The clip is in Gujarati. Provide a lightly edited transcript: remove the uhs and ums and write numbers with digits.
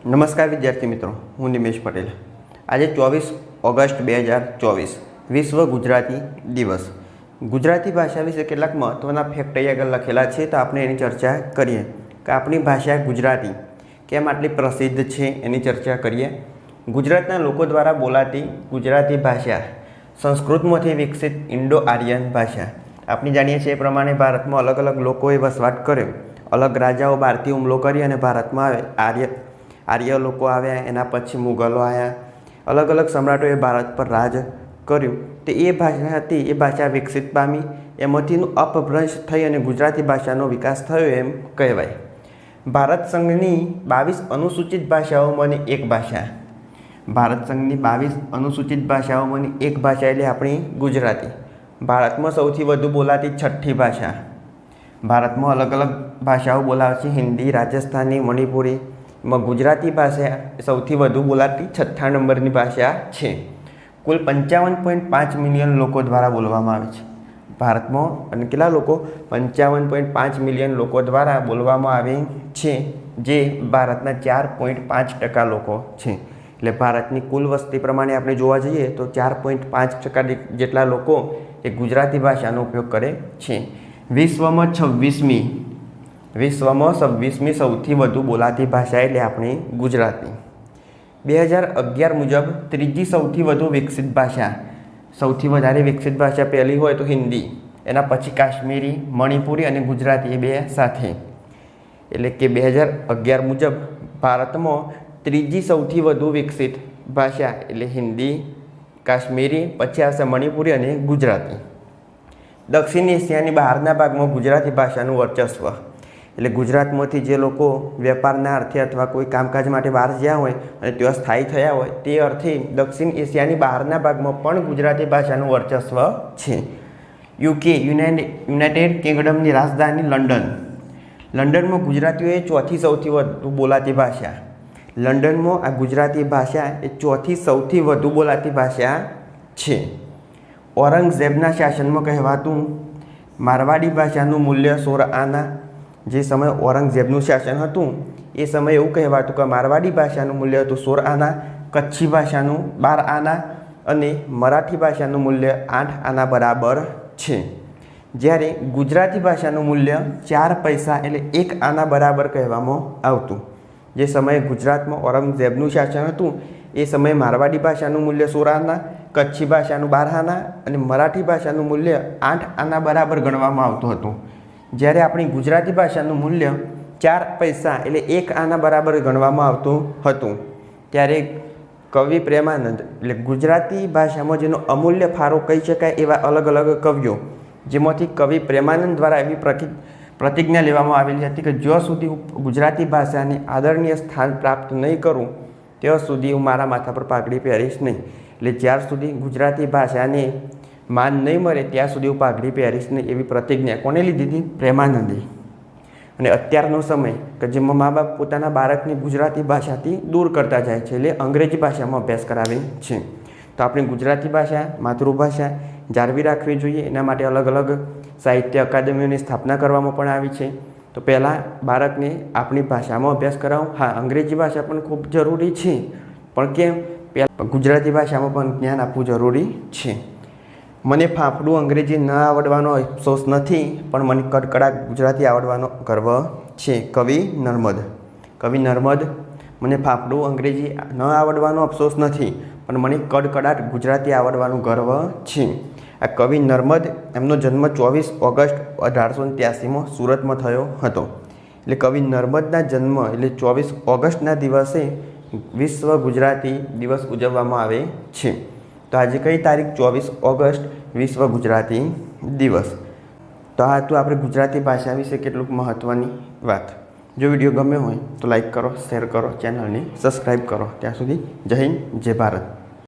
નમસ્કાર વિદ્યાર્થી મિત્રો, હું નિમેશ પટેલ। આજે 24 ઓગસ્ટ 2024 વિશ્વ ગુજરાતી દિવસ। ગુજરાતી ભાષા વિશે કેટલાક મહત્ત્વના ફેક્ટ અહીં આગળ લખેલા છે, તો આપણે એની ચર્ચા કરીએ કે આપણી ભાષા ગુજરાતી કેમ આટલી પ્રસિદ્ધ છે એની ચર્ચા કરીએ। ગુજરાતના લોકો દ્વારા બોલાતી ગુજરાતી ભાષા સંસ્કૃતમાંથી વિકસિત ઇન્ડો આર્યન ભાષા। આપણે જાણીએ છીએ એ પ્રમાણે ભારતમાં અલગ અલગ લોકોએ વસવાટ કર્યો, અલગ રાજાઓ બહારથી હુમલો કરી અને ભારતમાં આર્ય લોકો આવ્યા, એના પછી મુગલો આવ્યા, અલગ અલગ સમ્રાટોએ ભારત પર રાજ કર્યું। તો એ ભાષા હતી, એ ભાષા વિકસિત પામી, એમાંથીનું અપભ્રંશ થઈ અને ગુજરાતી ભાષાનો વિકાસ થયો એમ કહેવાય। ભારત સંઘની 22 અનુસૂચિત ભાષાઓમાંની એક ભાષા, ભારત સંઘની 22 અનુસૂચિત ભાષાઓમાંની એક ભાષા એટલે આપણી ગુજરાતી। ભારતમાં સૌથી વધુ બોલાતી 6ઠ્ઠી ભાષા, ભારતમાં અલગ અલગ ભાષાઓ બોલાવે છે, હિન્દી, રાજસ્થાની, મણિપુરી, માં ગુજરાતી ભાષા સૌથી વધુ બોલાતી 6થા નંબરની ભાષા છે। કુલ 55.5 મિલિયન લોકો દ્વારા બોલવામાં આવે છે ભારતમાં, અને કેટલા લોકો? 55.5 મિલિયન લોકો દ્વારા બોલવામાં આવે છે, જે ભારતના 4.5% લોકો છે। એટલે ભારતની કુલ વસ્તી પ્રમાણે આપણે જોવા જઈએ તો 4.5% જેટલા લોકો એ ગુજરાતી ભાષાનો ઉપયોગ કરે છે। વિશ્વમાં 26મી સૌથી વધુ બોલાતી ભાષા એટલે આપણી ગુજરાતી। 2011 મુજબ ત્રીજી સૌથી વધુ વિકસિત ભાષા, સૌથી વધારે વિકસિત ભાષા પહેલી હોય તો હિન્દી, એના પછી કાશ્મીરી, મણિપુરી અને ગુજરાતી એ બે સાથે। એટલે કે 2011 મુજબ ભારતમાં ત્રીજી સૌથી વધુ વિકસિત ભાષા એટલે હિન્દી, કાશ્મીરી, પછી આવશે મણિપુરી અને ગુજરાતી। દક્ષિણ એશિયાની બહારના ભાગમાં ગુજરાતી ભાષાનું વર્ચસ્વ, એટલે ગુજરાતમાંથી જે લોકો વેપારના અર્થે અથવા કોઈ કામકાજ માટે બહાર ગયા હોય અને ત્યાં સ્થાયી થયા હોય તે અર્થે દક્ષિણ એશિયાની બહારના ભાગમાં પણ ગુજરાતી ભાષાનું વર્ચસ્વ છે। યુકે યુનાઇટેડ કિંગડમની રાજધાની લંડન, લંડનમાં ગુજરાતીઓ એ ચોથી સૌથી વધુ બોલાતી ભાષા, લંડનમાં આ ગુજરાતી ભાષા એ ચોથી સૌથી વધુ બોલાતી ભાષા છે। ઔરંગઝેબના શાસનમાં કહેવાતું મારવાડી ભાષાનું મૂલ્ય 16 આના, જે સમયે ઔરંગઝેબનું શાસન હતું એ સમયે એવું કહેવાતું કે મારવાડી ભાષાનું મૂલ્ય હતું 16 આના, કચ્છી ભાષાનું 12 આના અને મરાઠી ભાષાનું મૂલ્ય 8 આના બરાબર છે। જ્યારે ગુજરાતી ભાષાનું મૂલ્ય 4 પૈસા એટલે 1 આના બરાબર કહેવામાં આવતું। જે સમયે ગુજરાતમાં ઔરંગઝેબનું શાસન હતું એ સમયે મારવાડી ભાષાનું મૂલ્ય 16 આના, કચ્છી ભાષાનું 12 આના અને મરાઠી ભાષાનું મૂલ્ય 8 આના બરાબર ગણવામાં આવતું હતું। જ્યારે આપણી ગુજરાતી ભાષાનું મૂલ્ય 4 પૈસા એટલે 1 આના બરાબર ગણવામાં આવતું હતું। ત્યારે કવિ પ્રેમાનંદ, એટલે ગુજરાતી ભાષામાં જેનો અમૂલ્ય ફાળો કહી શકાય એવા અલગ અલગ કવિઓ, જેમાંથી કવિ પ્રેમાનંદ દ્વારા એવી પ્રતિજ્ઞા લેવામાં આવેલી હતી કે જ્યાં સુધી હું ગુજરાતી ભાષાને આદરણીય સ્થાન પ્રાપ્ત નહીં કરું ત્યાં સુધી હું મારા માથા પર પાઘડી પહેરીશ નહીં। એટલે જ્યાર સુધી ગુજરાતી ભાષાને માન નહીં મળે ત્યાં સુધી હું પાઘડી પહેરીશ નહીં, એવી પ્રતિજ્ઞા કોને લીધી હતી? પ્રેમાનંદે। અને અત્યારનો સમય કે જેમાં મા બાપ પોતાના બાળકને ગુજરાતી ભાષાથી દૂર કરતા જાય છે, એટલે અંગ્રેજી ભાષામાં અભ્યાસ કરાવે છે। તો આપણી ગુજરાતી ભાષા, માતૃભાષા જાળવી રાખવી જોઈએ, એના માટે અલગ અલગ સાહિત્ય અકાદમીઓની સ્થાપના કરવામાં પણ આવી છે। તો પહેલાં બાળકને આપણી ભાષામાં અભ્યાસ કરાવો। હા, અંગ્રેજી ભાષા પણ ખૂબ જરૂરી છે, પણ કેમ? પહેલાં ગુજરાતી ભાષામાં પણ જ્ઞાન આપવું જરૂરી છે। મને ફાફડું અંગ્રેજી ન આવડવાનો અફસોસ નથી, પણ મને કડકડાટ ગુજરાતી આવડવાનો ગર્વ છે। કવિ નર્મદ, કવિ નર્મદ, મને ફાફડું અંગ્રેજી ન આવડવાનો અફસોસ નથી, પણ મને કડકડાટ ગુજરાતી આવડવાનો ગર્વ છે। આ કવિ નર્મદ, એમનો જન્મ 24 ઓગસ્ટ 1883માં સુરતમાં થયો હતો। એટલે કવિ નર્મદના જન્મ એટલે 24 ઓગસ્ટના દિવસે વિશ્વ ગુજરાતી દિવસ ઉજવવામાં આવે છે। તો આજે કઈ તારીખ? 24 ઓગસ્ટ, વિશ્વ ગુજરાતી દિવસ। તો આ હતું આપણે ગુજરાતી ભાષા વિશે કેટલુંક મહત્ત્વની વાત। જો વિડીયો ગમ્યો હોય તો લાઈક કરો, શેર કરો, ચેનલને સબસ્ક્રાઈબ કરો। ત્યાં સુધી જય હિન્દ, જય ભારત।